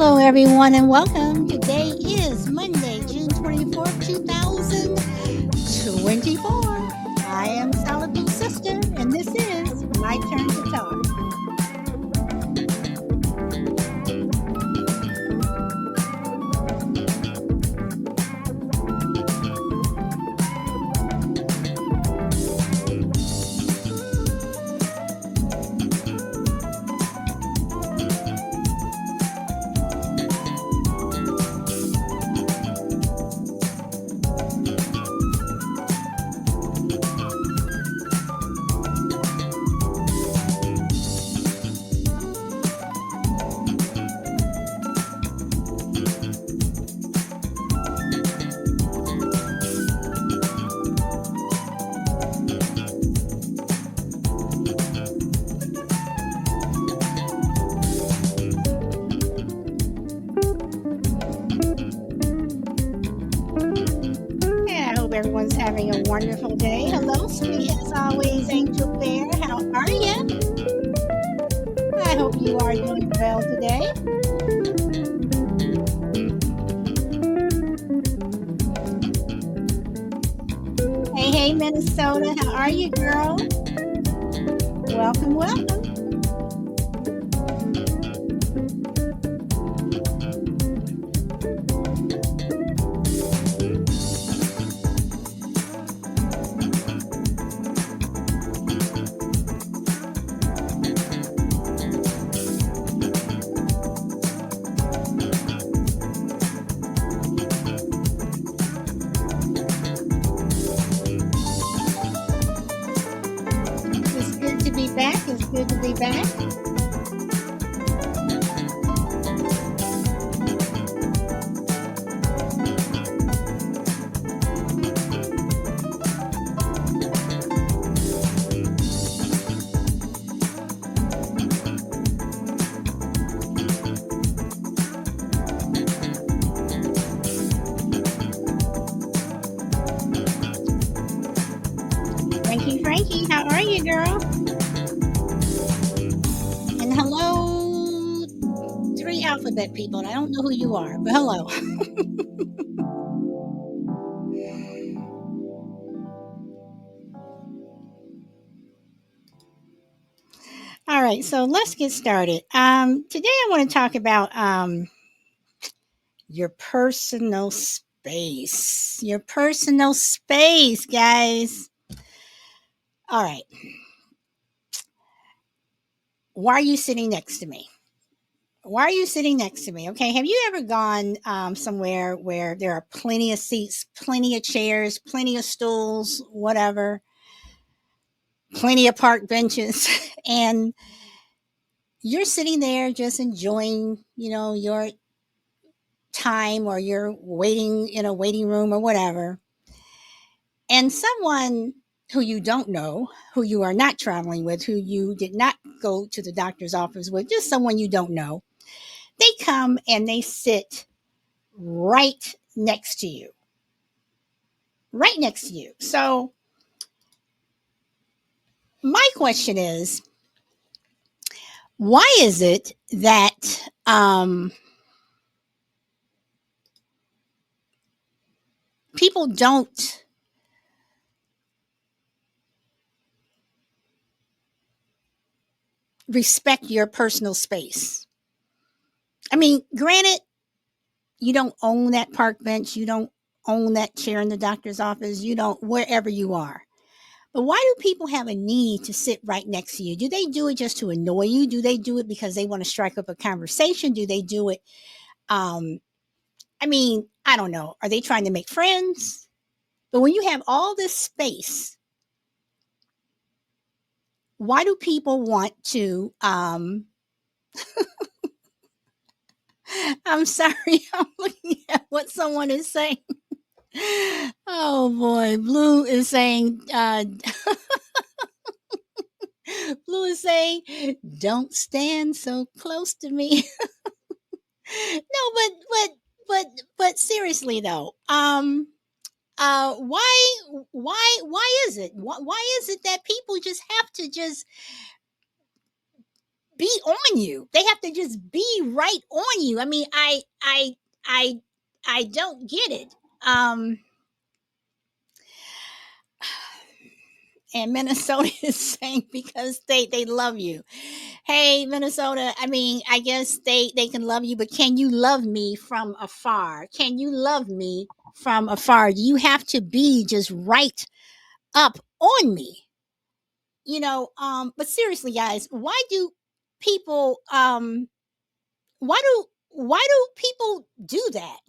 Hello, everyone, and welcome. Today is Monday, June 24th, 2024. I am Solid Blue Sister, and this is My Turn to Talk. Yeah, I hope everyone's having a wonderful day. Hello, sweet as always, Angel Bear. How are you? I hope you are doing well today. Hey, Minnesota. How are you, girl? Welcome, welcome. It's good to be back. It's good to be back. Frankie, how are you, girl? And hello, three alphabet people. And I don't know who you are, but hello. All right, so let's get started. Today I want to talk about your personal space. Your personal space, guys. All right. Why are you sitting next to me? Why are you sitting next to me? Okay. Have you ever gone somewhere where there are plenty of seats, plenty of chairs, plenty of stools, whatever, plenty of park benches, and you're sitting there just enjoying, your time, or you're waiting in a waiting room or whatever, and someone who you don't know, who you are not traveling with, who you did not go to the doctor's office with, just someone you don't know, they come and they sit right next to you, right next to you. So my question is, why is it that people don't respect your personal space? I mean, granted, you don't own that park bench, you don't own that chair in the doctor's office, you don't, wherever you are. But why do people have a need to sit right next to you? Do they do it just to annoy you? Do they do it because they want to strike up a conversation? Do they do it? Um, I mean, I don't know. Are they trying to make friends? But when you have all this space, why do people want to? I'm sorry, I'm looking at what someone is saying. Oh boy, Blue is saying, Blue is saying, don't stand so close to me. No, but seriously though, why is it? Why is it that people just have to just be on you. They have to just be right on you. I mean, I I don't get it. Um and Minnesota is saying because they love you. Hey, Minnesota, I mean, I guess they can love you, but can you love me from afar? Can you love me from afar? You have to be just right up on me. But seriously, guys, people why do people do that?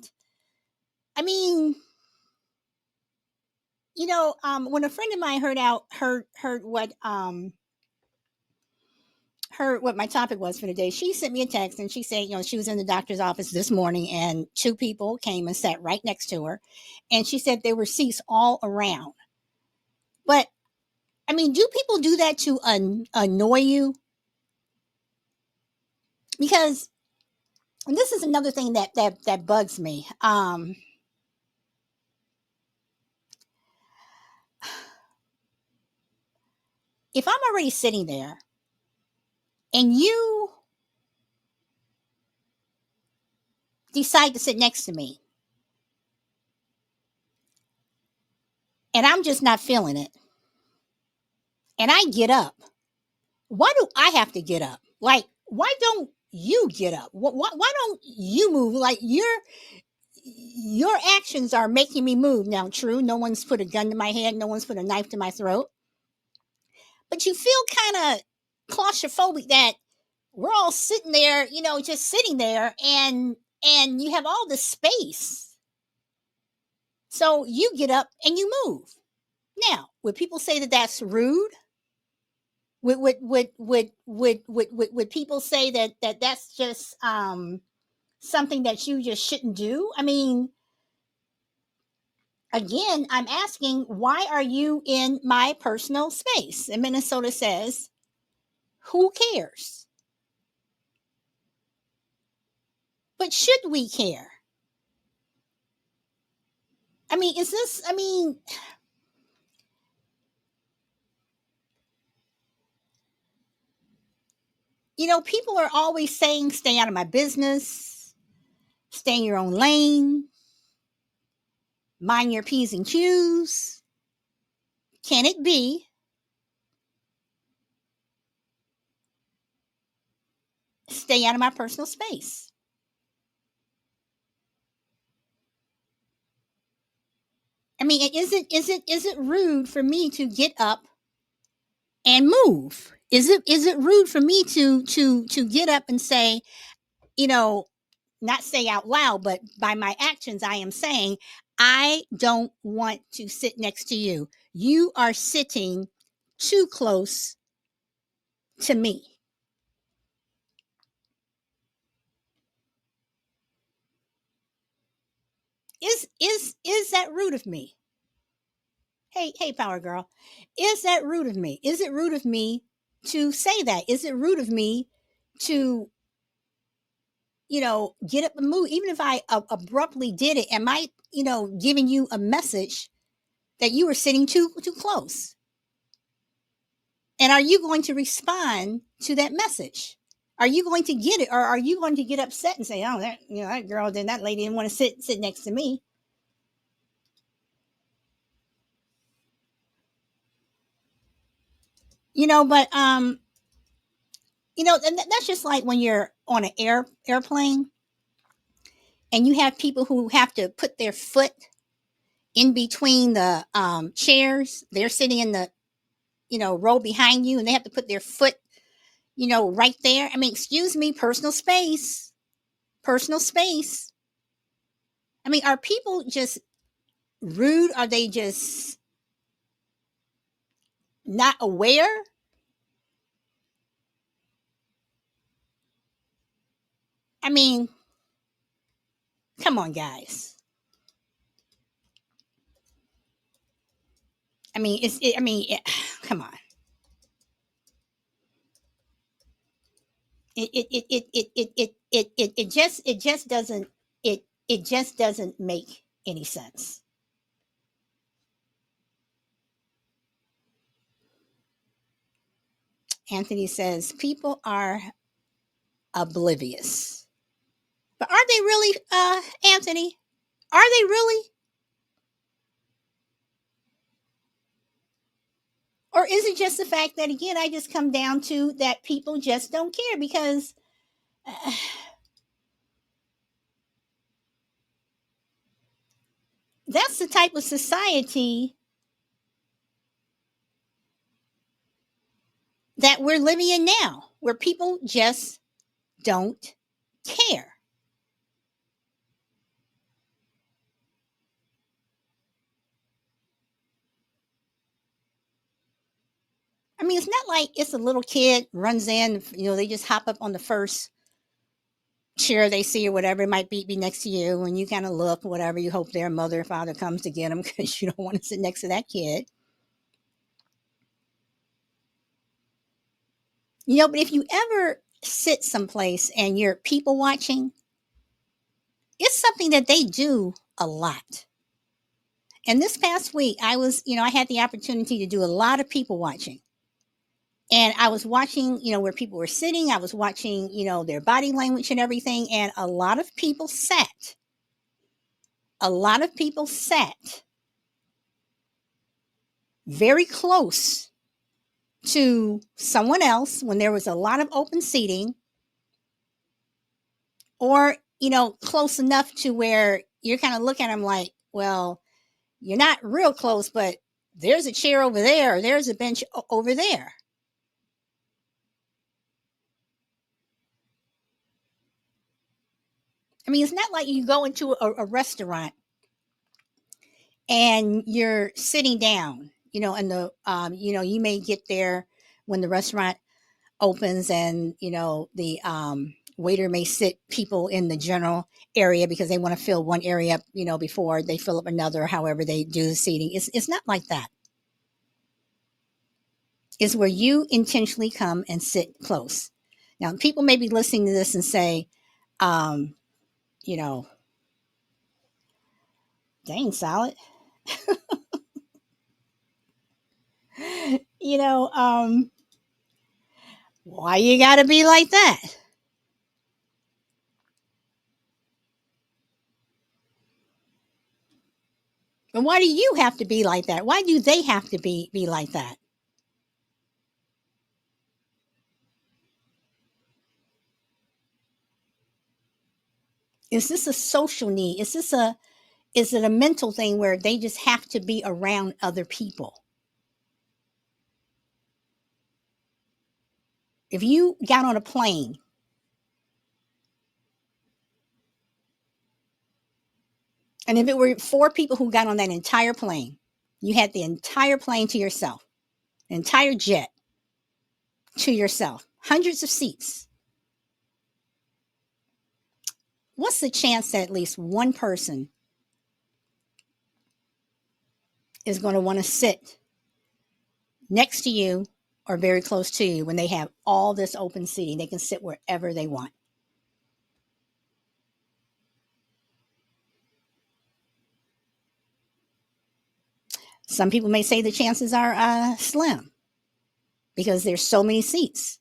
I mean, when a friend of mine heard what my topic was for the day, she sent me a text and she said, she was in the doctor's office this morning and two people came and sat right next to her. And she said there were seats all around. But I mean, do people do that to annoy you? Because and this is another thing that bugs me. If I'm already sitting there and you decide to sit next to me and I'm just not feeling it and I get up, why do I have to get up? Like, why don't you get up? Why don't you move? Like your actions are making me move. Now, true, no one's put a gun to my head, no one's put a knife to my throat, but you feel kind of claustrophobic that we're all sitting there, just sitting there, and you have all this space. So you get up and you move. Now, would people say that that's rude? Would people say that that's just something that you just shouldn't do? I mean, again, I'm asking, why are you in my personal space? And Minnesota says, who cares? But should we care? I mean, people are always saying, stay out of my business, stay in your own lane, mind your P's and Q's. Can it be stay out of my personal space? I mean, is it rude for me to get up and move? Is it rude for me to get up and say, you know, not say out loud, but by my actions, I am saying, I don't want to sit next to you. You are sitting too close to me. Is that rude of me? Hey, power girl, is that rude of me? Is it rude of me to say that? Is it rude of me to get up and move? Even if I abruptly did it, am I giving you a message that you were sitting too close? And are you going to respond to that message? Are you going to get it, or are you going to get upset and say, "Oh, that girl, that lady didn't want to sit next to me"? But and that's just like when you're on an airplane and you have people who have to put their foot in between the chairs. They're sitting in the row behind you, and they have to put their foot right there. I mean, excuse me, personal space, personal space. I mean, are people just rude? Are they just not aware? I mean, come on, guys. I mean, come on. It just doesn't it just doesn't make any sense. Anthony says people are oblivious. But are they really, Anthony? Are they really? Or is it just the fact that, again, I just come down to that people just don't care because that's the type of society that we're living in now, where people just don't care. I mean, it's not like it's a little kid runs in, they just hop up on the first chair they see or whatever. It might be next to you, and you kind of look, whatever. You hope their mother or father comes to get them because you don't want to sit next to that kid. But if you ever sit someplace and you're people watching, it's something that they do a lot. And this past week, I had the opportunity to do a lot of people watching. And I was watching, where people were sitting. I was watching, their body language and everything. And a lot of people sat. A lot of people sat very close to someone else when there was a lot of open seating, or, close enough to where you're kind of looking at them like, well, you're not real close, but there's a chair over there, or there's a bench over there. I mean, it's not like you go into a restaurant and you're sitting down, and you may get there when the restaurant opens, and the waiter may sit people in the general area because they want to fill one area up, before they fill up another, however they do the seating. It's not like that. It's where you intentionally come and sit close. Now, people may be listening to this and say, um, you know, dang, Solid. you know, um, why you got to be like that? And why do you have to be like that? Why do they have to be like that? Is this a social need? Is it a mental thing where they just have to be around other people? If you got on a plane, and if it were four people who got on that entire plane, you had the entire plane to yourself, entire jet to yourself, hundreds of seats. What's the chance that at least one person is going to want to sit next to you or very close to you when they have all this open seating? They can sit wherever they want. Some people may say the chances are slim because there's so many seats.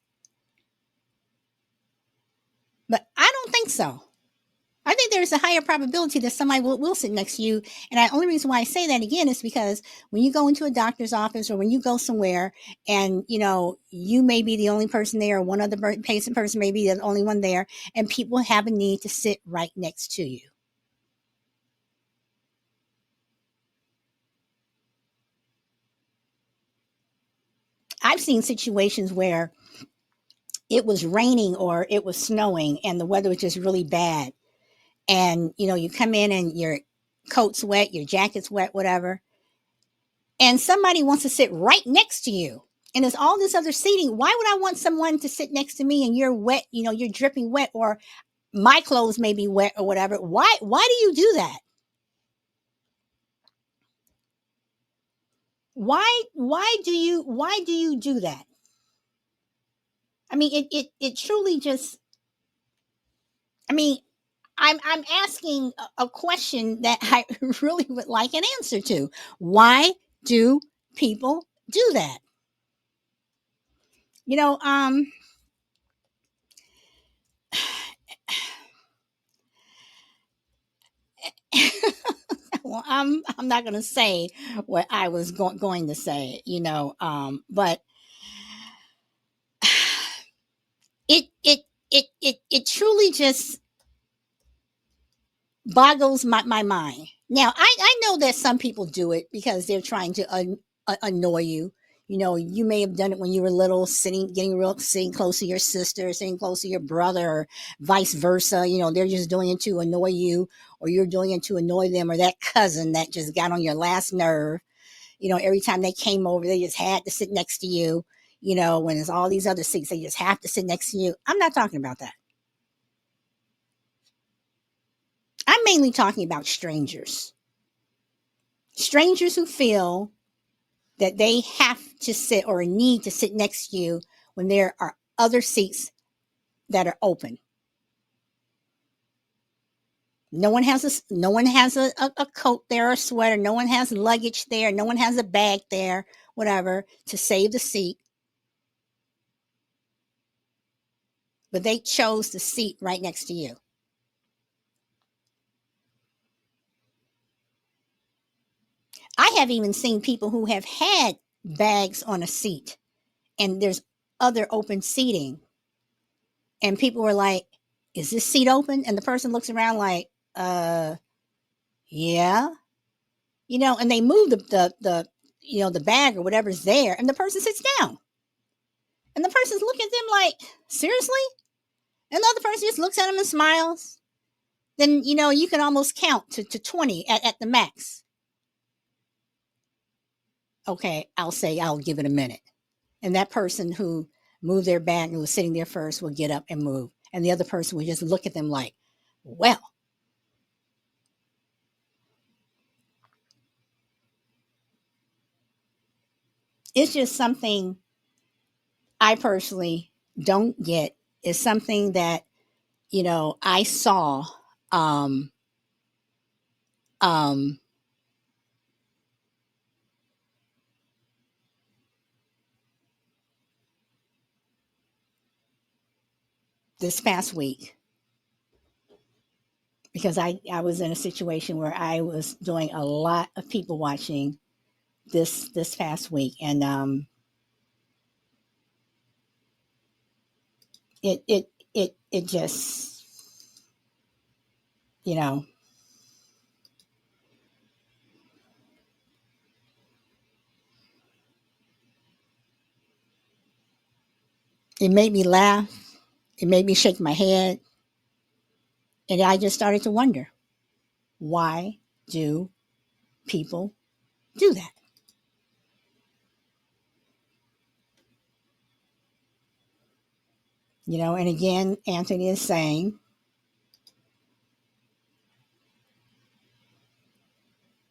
But I don't think so. I think there's a higher probability that somebody will sit next to you. And the only reason why I say that again is because when you go into a doctor's office or when you go somewhere and, you may be the only person there, or one other patient person may be the only one there, and people have a need to sit right next to you. I've seen situations where it was raining or it was snowing and the weather was just really bad. And, you come in and your coat's wet, your jacket's wet, whatever. And somebody wants to sit right next to you. And there's all this other seating. Why would I want someone to sit next to me and you're wet, you're dripping wet, or my clothes may be wet or whatever? Why do you do that? Why do you do that? I mean, it truly just, I mean, I'm asking a question that I really would like an answer to. Why do people do that? You know, well, I'm not going to say what I was going to say, but it truly just boggles my mind. Now, I know that some people do it because they're trying to annoy you. You may have done it when you were little, sitting close to your sister, sitting close to your brother, or vice versa. They're just doing it to annoy you, or you're doing it to annoy them, or that cousin that just got on your last nerve. Every time they came over, they just had to sit next to you. When there's all these other seats, they just have to sit next to you. I'm not talking about that. I'm mainly talking about strangers. Strangers who feel that they have to sit or need to sit next to you when there are other seats that are open. No one has a coat there or a sweater. No one has luggage there. No one has a bag there, whatever, to save the seat. But they chose the seat right next to you. I have even seen people who have had bags on a seat and there's other open seating. And people were like, is this seat open? And the person looks around like, yeah. And they move the bag or whatever's there, and the person sits down. And the person's looking at them like, seriously? And the other person just looks at them and smiles. Then, you can almost count to 20 at the max. Okay, I'll give it a minute. And that person who moved their bag and was sitting there first will get up and move. And the other person will just look at them like, well, it's just something I personally don't get. Is something that, I saw um, um, this past week because I was in a situation where I was doing a lot of people watching this past week, and it just, you know it made me laugh, it made me shake my head, and I just started to wonder, why do people do that? And again, Anthony is saying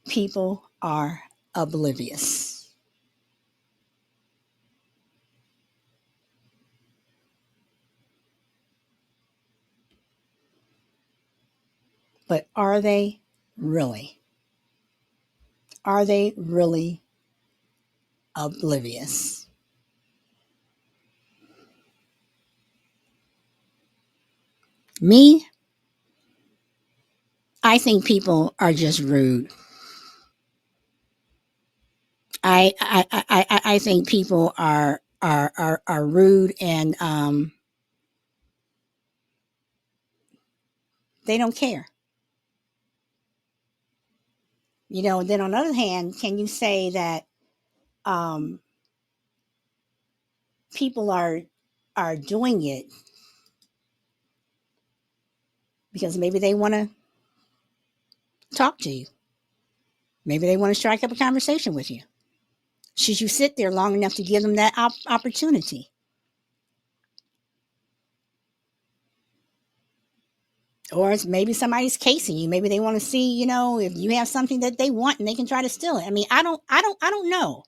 people are oblivious. But are they really? Are they really oblivious? Me, I think people are just rude. I think people are rude, and they don't care. Then on the other hand, can you say that um, people are doing it because maybe they want to talk to you? Maybe they want to strike up a conversation with you. Should you sit there long enough to give them that opportunity? Or it's maybe somebody's casing you. Maybe they want to see, if you have something that they want and they can try to steal it. I mean, I don't know.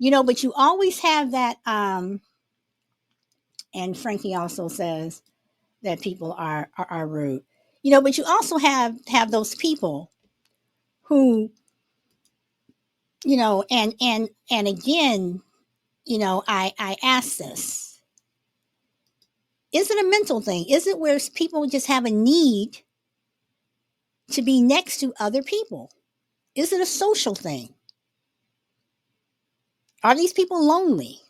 But you always have that. And Frankie also says that people are rude. But you also have those people who, and again, I ask this: is it a mental thing? Is it where people just have a need to be next to other people? Is it a social thing? Are these people lonely?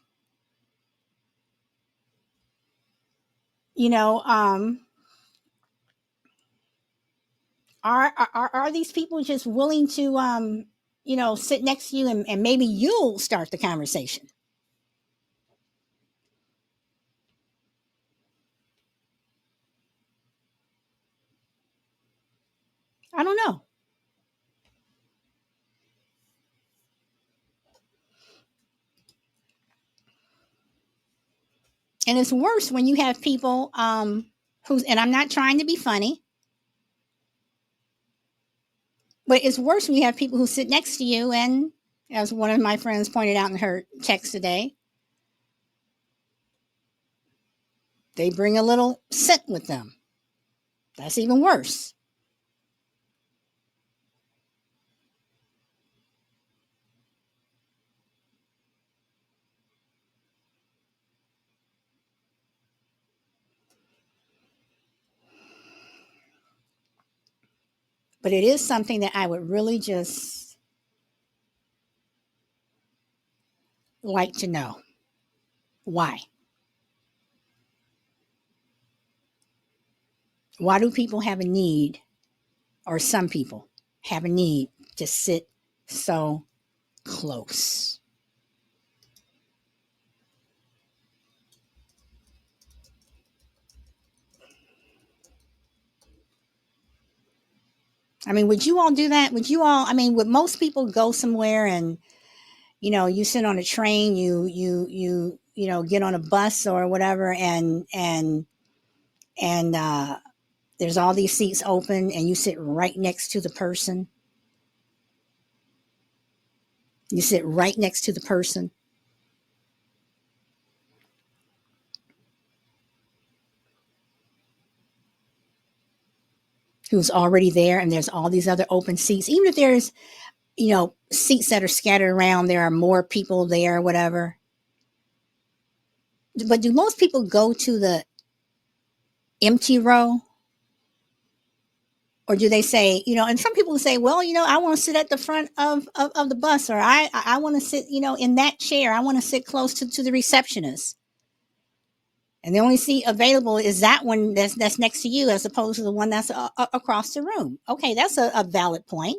You know, are these people just willing to sit next to you, and maybe you'll start the conversation? I don't know. And it's worse when you have people who's, and I'm not trying to be funny, but it's worse when you have people who sit next to you, and as one of my friends pointed out in her text today, they bring a little scent with them. That's even worse. But it is something that I would really just like to know. Why? Why do people have a need, or some people have a need to sit so close? I mean, would you all do that? Would you all, I mean, would most people go somewhere and, you sit on a train, get on a bus or whatever, and there's all these seats open and you sit right next to the person? You sit right next to the person who's already there, and there's all these other open seats. Even if there's, seats that are scattered around, there are more people there, whatever. But do most people go to the empty row? Or do they say, and some people say, well, I want to sit at the front of the bus, or I want to sit, in that chair. I want to sit close to the receptionist. And the only seat available is that one that's next to you, as opposed to the one that's across the room. Okay, that's a valid point.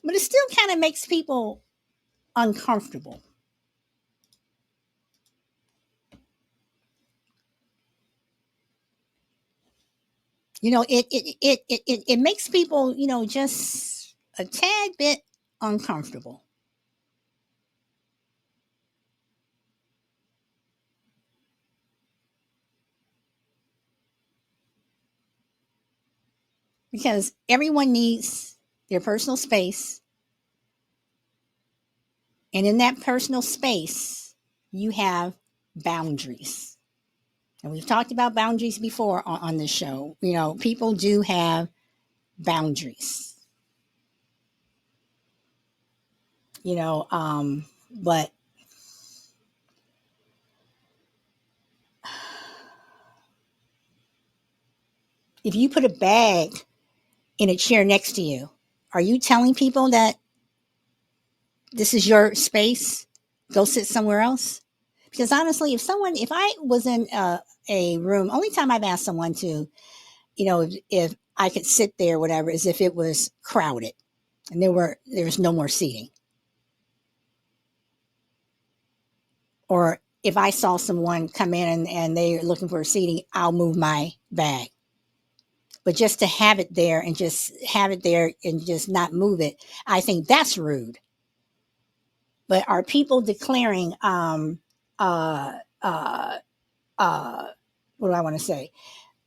But it still kind of makes people uncomfortable. It makes people, just a tad bit uncomfortable, because everyone needs their personal space. And in that personal space, you have boundaries. And we've talked about boundaries before on this show. People do have boundaries. But if you put a bag in a chair next to you, are you telling people that this is your space? Go sit somewhere else? Because honestly, if I was in a room, only time I've asked someone to, if I could sit there, whatever, is if it was crowded and there was no more seating. Or if I saw someone come in and they're looking for a seating, I'll move my bag. But just to have it there and just have it there and just not move it, I think that's rude. But are people declaring, uh, uh, what do I want to say?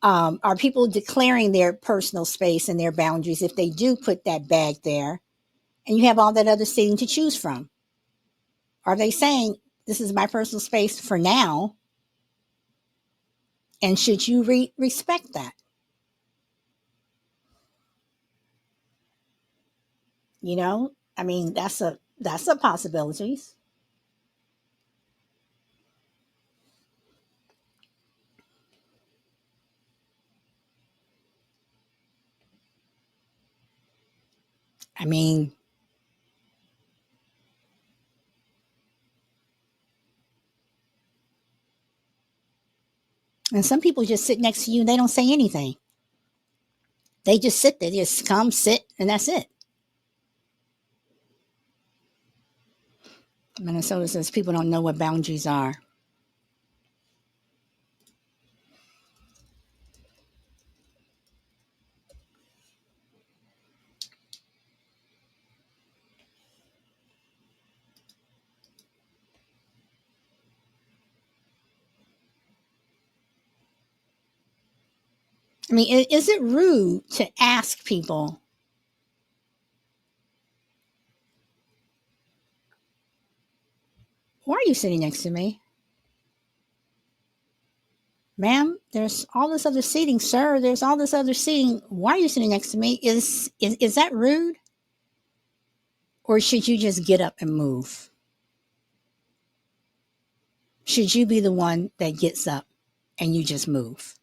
Are people declaring their personal space and their boundaries if they do put that bag there and you have all that other seating to choose from? Are they saying, this is my personal space for now, and should you respect that? I mean, that's a That's a possibility. I mean, and some people just sit next to you and they don't say anything. They just sit there, they just come, sit, and that's it. Minnesota says people don't know what boundaries are. I mean, is it rude to ask people, why are you sitting next to me? Ma'am, there's all this other seating, sir. There's all this other seating. Why are you sitting next to me? Is that rude? Or should you just get up and move? Should you be the one that gets up and you just move?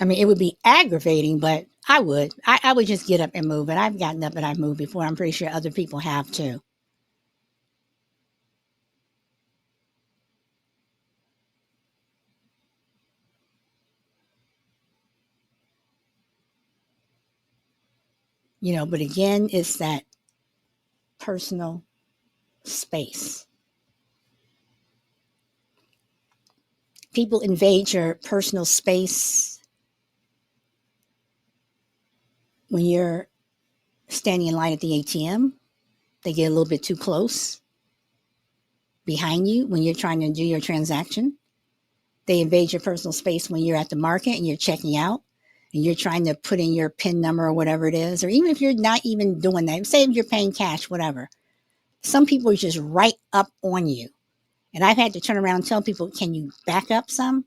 I mean, it would be aggravating, but I would just get up and move. And I've gotten up and I've moved before. I'm pretty sure other people have too. But again, it's that personal space. People invade your personal space when you're standing in line at the ATM. They get a little bit too close behind you when you're trying to do your transaction. They invade your personal space when you're at the market and you're checking out and you're trying to put in your PIN number or whatever it is, or even if you're not even doing that, say if you're paying cash, whatever. Some people are just right up on you. And I've had to turn around and tell people, can you back up some?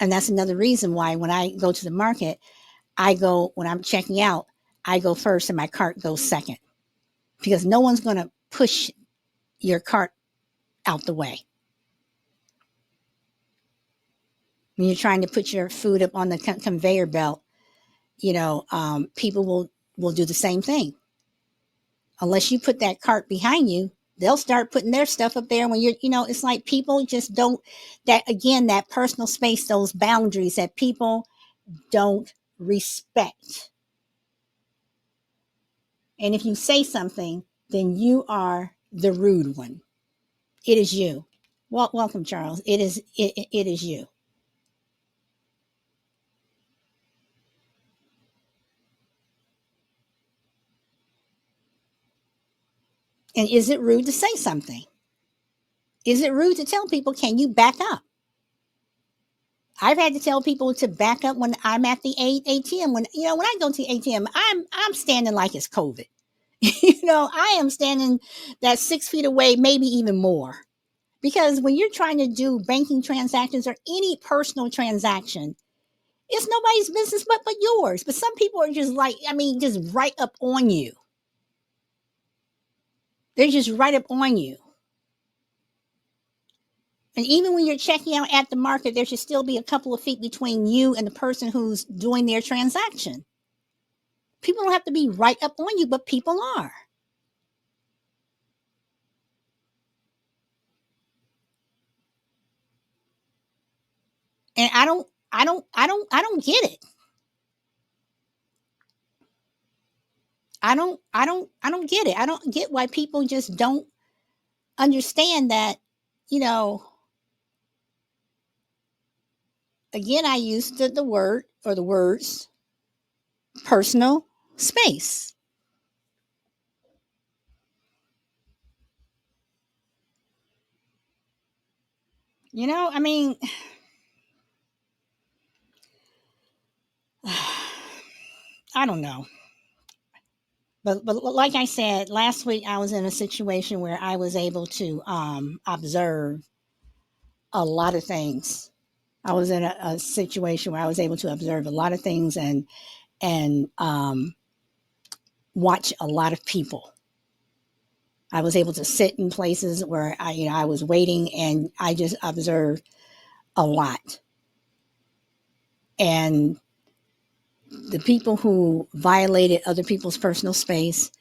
And that's another reason why when I go to the market, when I'm checking out, I go first and my cart goes second because no one's going to push your cart out the way. When you're trying to put your food up on the conveyor belt, people will do the same thing. Unless you put that cart behind you, they'll start putting their stuff up there when it's like people just don't, that again, that personal space, those boundaries that people don't respect. And if you say something, then you are the rude one. It is you. Welcome, Charles. It is you. And is it rude to say something? Is it rude to tell people, can you back up? I've had to tell people to back up when I'm at the ATM. When I go to the ATM, I'm standing like it's COVID. I am standing that 6 feet away, maybe even more. Because when you're trying to do banking transactions or any personal transaction, it's nobody's business but yours. But some people are just like, I mean, just right up on you. They're just right up on you. And even when you're checking out at the market, there should still be a couple of feet between you and the person who's doing their transaction. People don't have to be right up on you, but people are. And I don't get it. I don't get it. I don't get why people just don't understand that, you know, again, I use the word or the words personal space. I mean, I don't know. But like I said last week, I was in a situation where I was able to observe a lot of things. I was in a situation where I was able to observe a lot of things and watch a lot of people. I was able to sit in places where I was waiting, and I just observed a lot. And the people who violated other people's personal space,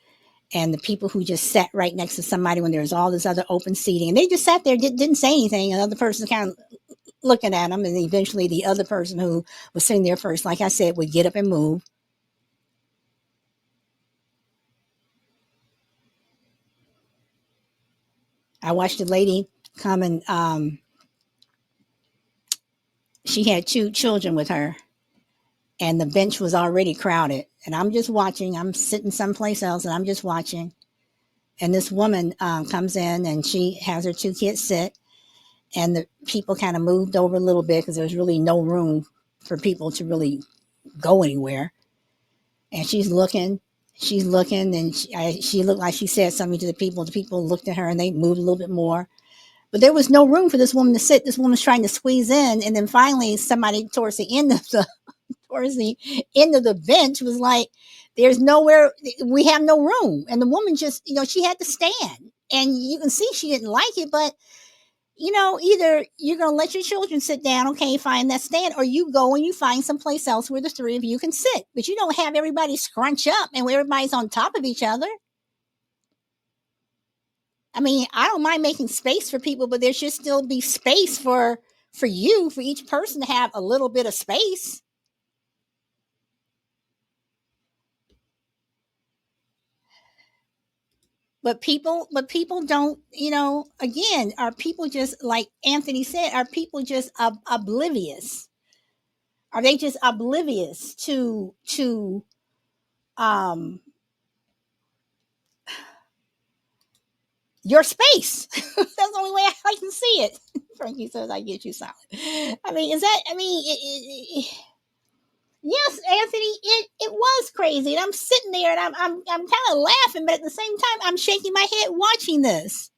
and the people who just sat right next to somebody when there was all this other open seating, and they just sat there, didn't say anything, and the other person kind of looking at them, and eventually the other person who was sitting there first, like I said, would get up and move. I watched a lady come and she had two children with her, and the bench was already crowded. And I'm just watching. I'm sitting someplace else, and I'm just watching. And this woman comes in, and she has her two kids sit, and the people kind of moved over a little bit because there was really no room for people to really go anywhere. And she's looking, and she looked like she said something to the people. The people looked at her, and they moved a little bit more. But there was no room for this woman to sit. This woman's trying to squeeze in, and then finally, somebody towards the end of the bench was like, "There's nowhere. We have no room." And the woman just, she had to stand, and you can see she didn't like it, but either you're going to let your children sit down, okay, fine, that's stand, or you go and you find someplace else where the three of you can sit. But you don't have everybody scrunch up and where everybody's on top of each other. I mean, I don't mind making space for people, but there should still be space for each person to have a little bit of space. But people don't, again, are people just like Anthony said, are people just oblivious? Are they just oblivious to um your space? That's the only way I can see it. Frankie says, I get you solid. I mean, yes, Anthony, it was crazy. And I'm sitting there and I'm kind of laughing, but at the same time, I'm shaking my head watching this.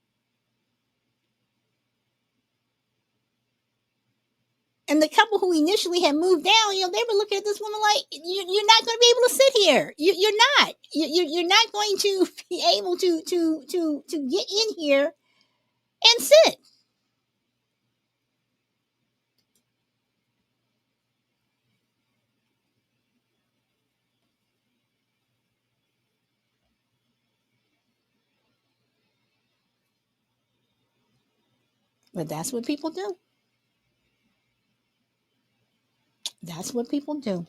And the couple who initially had moved down, they were looking at this woman like, you're not going to be able to sit here. You're not. You're not going to be able to get in here and sit. But that's what people do. That's what people do.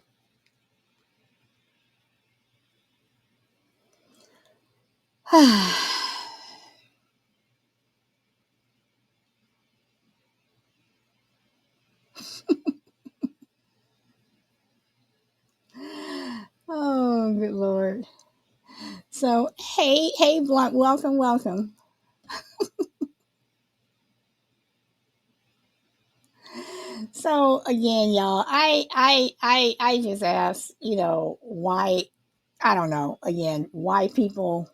Oh, good Lord. So, hey, Blunt, welcome, welcome. So again, y'all, I just ask, why, I don't know, again, why people,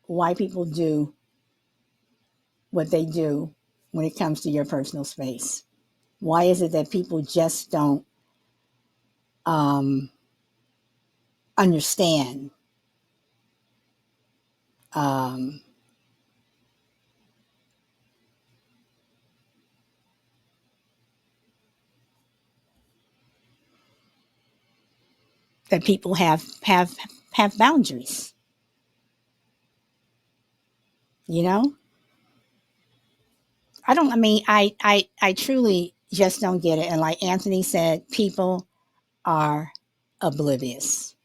why people do what they do when it comes to your personal space. Why is it that people just don't um, understand um, that people have boundaries? You know, I don't. I mean, I truly just don't get it. And like Anthony said, people are oblivious.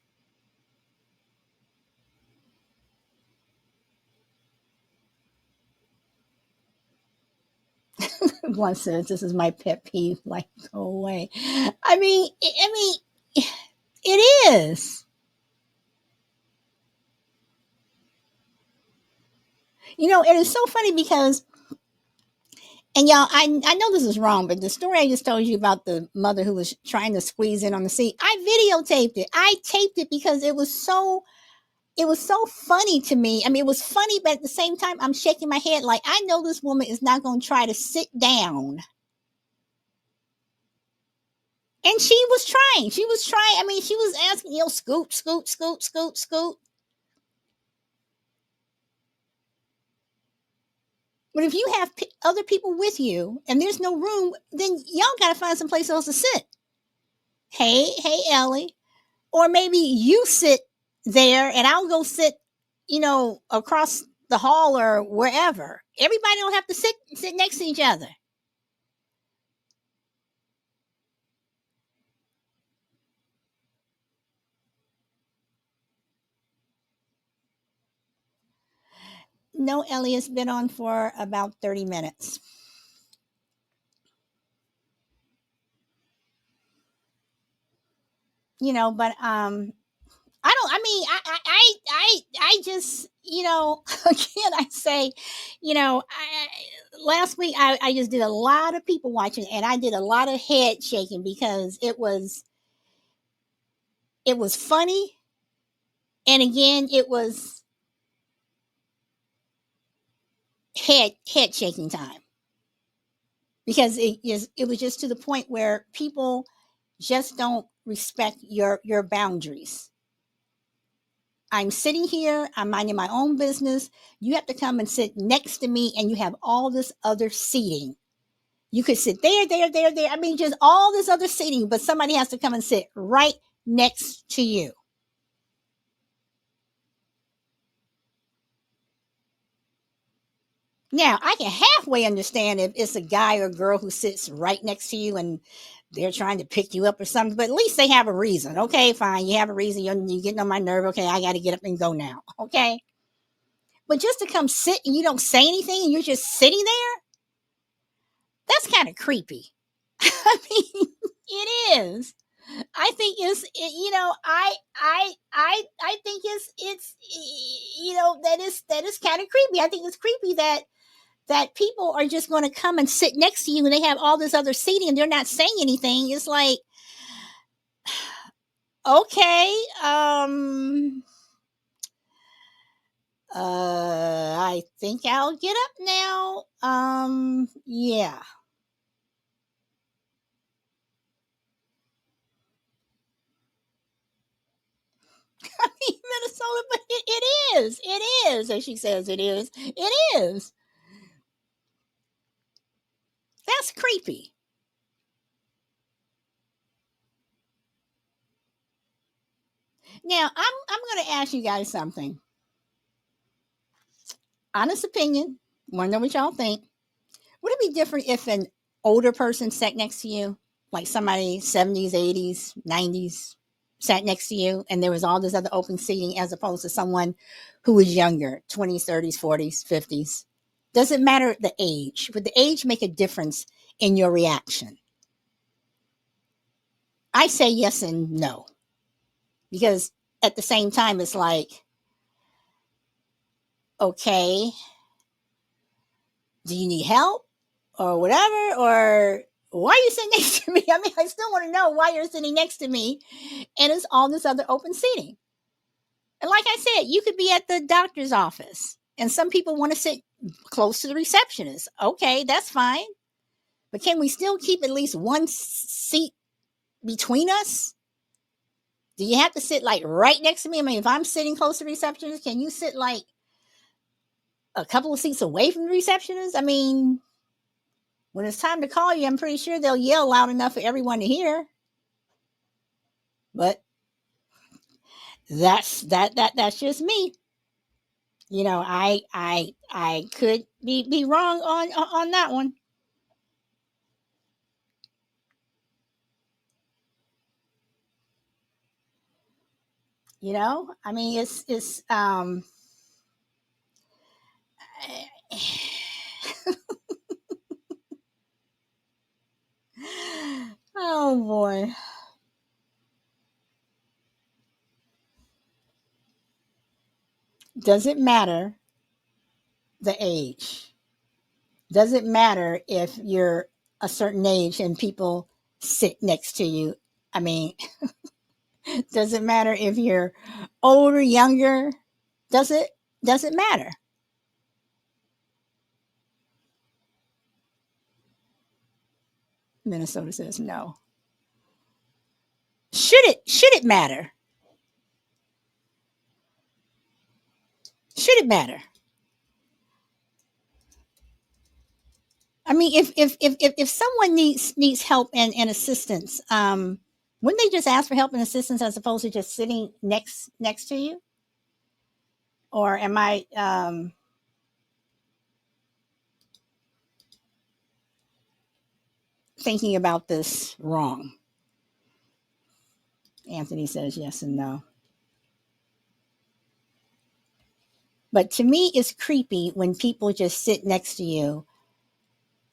One says, "This is my pet peeve." Like, go away. I mean, it is. And it's so funny because And y'all, I know this is wrong, but the story I just told you about the mother who was trying to squeeze in on the seat, I videotaped it. I taped it because it was so funny to me. I mean, it was funny, but at the same time, I'm shaking my head like I know this woman is not going to try to sit down. And she was trying. She was trying. I mean, she was asking, scoot, scoot, scoot, scoot, scoot. But if you have other people with you and there's no room, then y'all got to find someplace else to sit. Hey, Ellie. Or maybe you sit there and I'll go sit, across the hall or wherever. Everybody don't have to sit next to each other. No, Ellie has been on for about 30 minutes. But I don't. I mean, I just, again, I say, last week I just did a lot of people watching, and I did a lot of head shaking because it was funny, and again, it was head shaking time because it was just to the point where people just don't respect your boundaries. I'm sitting here, I'm minding my own business. You have to come and sit next to me, and you have all this other seating. You could sit there, there, there, there. I mean, just all this other seating, but somebody has to come and sit right next to you. Now, I can halfway understand if it's a guy or girl who sits right next to you and they're trying to pick you up or something, but at least they have a reason. Okay, fine. You have a reason. You're getting on my nerve. Okay, I got to get up and go now. Okay. But just to come sit and you don't say anything and you're just sitting there, that's kind of creepy. I mean, it is. I think I think it's that is kind of creepy. I think it's creepy that people are just going to come and sit next to you and they have all this other seating and they're not saying anything. It's like, okay, I think I'll get up now. Yeah. Minnesota, but it is, as she says, it is. That's creepy. Now, I'm going to ask you guys something. Honest opinion. Want to know what y'all think? Would it be different if an older person sat next to you, like somebody 70s, 80s, 90s, sat next to you, and there was all this other open seating, as opposed to someone who was younger, 20s, 30s, 40s, 50s? Doesn't matter the age. Would the age make a difference in your reaction? I say yes and no, because at the same time, it's like, okay, do you need help or whatever? Or why are you sitting next to me? I mean, I still want to know why you're sitting next to me. And it's all this other open seating. And like I said, you could be at the doctor's office and some people want to sit close to the receptionist. Okay, that's fine. But can we still keep at least one seat between us? Do you have to sit like right next to me? I mean, if I'm sitting close to the receptionist, can you sit like a couple of seats away from the receptionist? I mean, when it's time to call you, I'm pretty sure they'll yell loud enough for everyone to hear. But that's just me. I could be wrong on that one. I mean, it's. Oh boy. Does it matter the age? Does it matter if you're a certain age and people sit next to you? I mean, does it matter if you're older, younger? Does it matter? Minnesota says no. Should it matter? Should it matter? I mean, if someone needs help and assistance, wouldn't they just ask for help and assistance as opposed to just sitting next to you? Or am I thinking about this wrong? Anthony says yes and no. But to me, it's creepy when people just sit next to you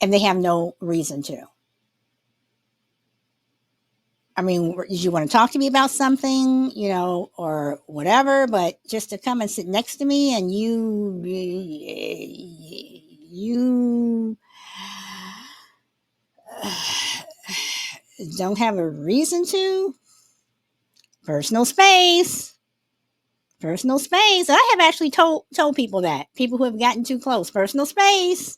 and they have no reason to. I mean, did you want to talk to me about something, or whatever? But just to come and sit next to me and you don't have a reason to. Personal space. Personal space. I have actually told people that. People who have gotten too close. Personal space.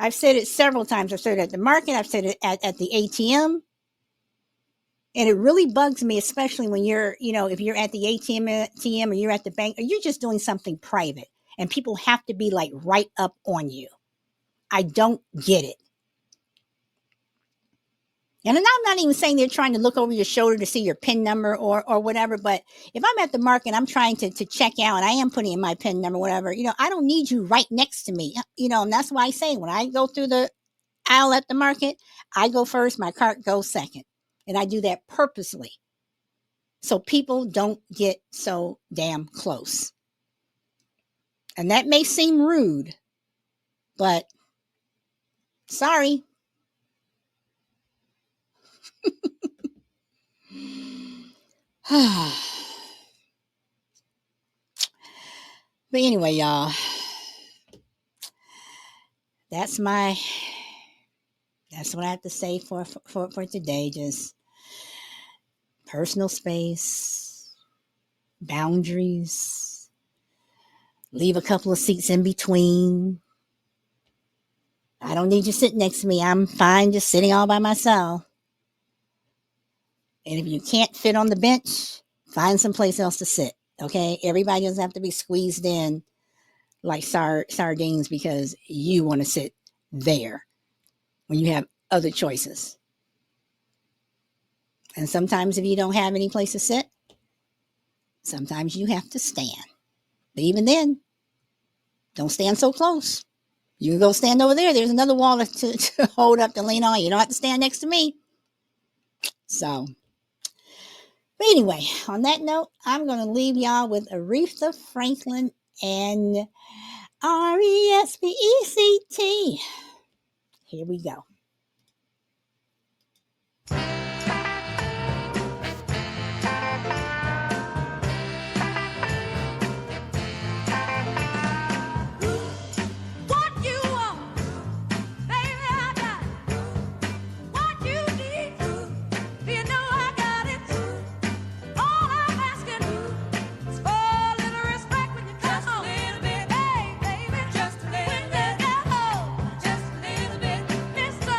I've said it several times. I've said it at the market. I've said it at the ATM. And it really bugs me, especially when if you're at the ATM or you're at the bank, or you're just doing something private and people have to be like right up on you. I don't get it. And I'm not even saying they're trying to look over your shoulder to see your PIN number or whatever. But if I'm at the market, I'm trying to check out and I am putting in my PIN number, whatever, I don't need you right next to me. And that's why I say when I go through the aisle at the market, I go first, my cart goes second. And I do that purposely. So people don't get so damn close. And that may seem rude, but sorry. But anyway, y'all, that's what I have to say for today. Just personal space, boundaries, leave a couple of seats in between. I don't need you sitting next to me. I'm fine just sitting all by myself. And if you can't fit on the bench, find someplace else to sit. Okay? Everybody doesn't have to be squeezed in like sardines because you want to sit there when you have other choices. And sometimes if you don't have any place to sit, sometimes you have to stand. But even then, don't stand so close. You can go stand over there. There's another wall to hold up to lean on. You don't have to stand next to me. So, but anyway, on that note, I'm going to leave y'all with Aretha Franklin and RESPECT. Here we go. Just a little bit, Mr.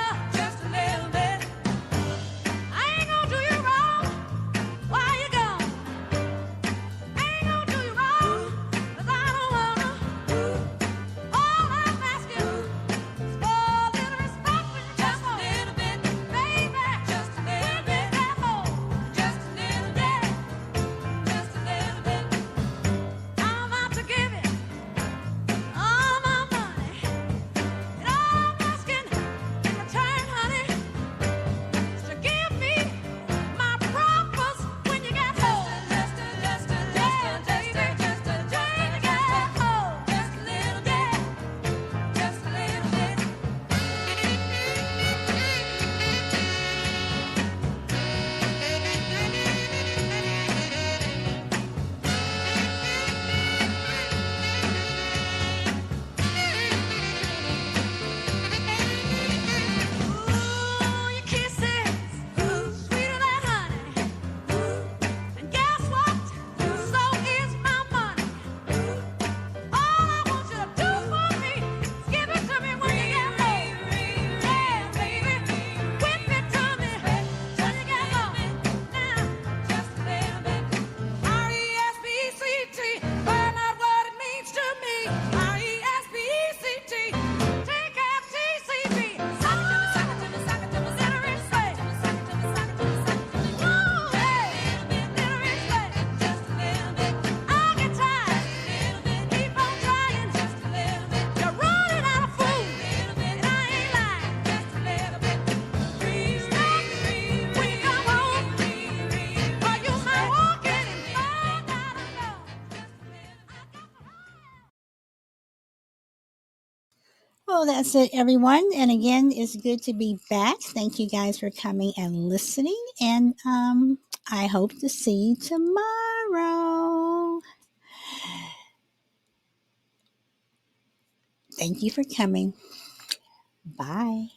Well, that's it, everyone. And again, it's good to be back. Thank you guys for coming and listening. And I hope to see you tomorrow. Thank you for coming. Bye.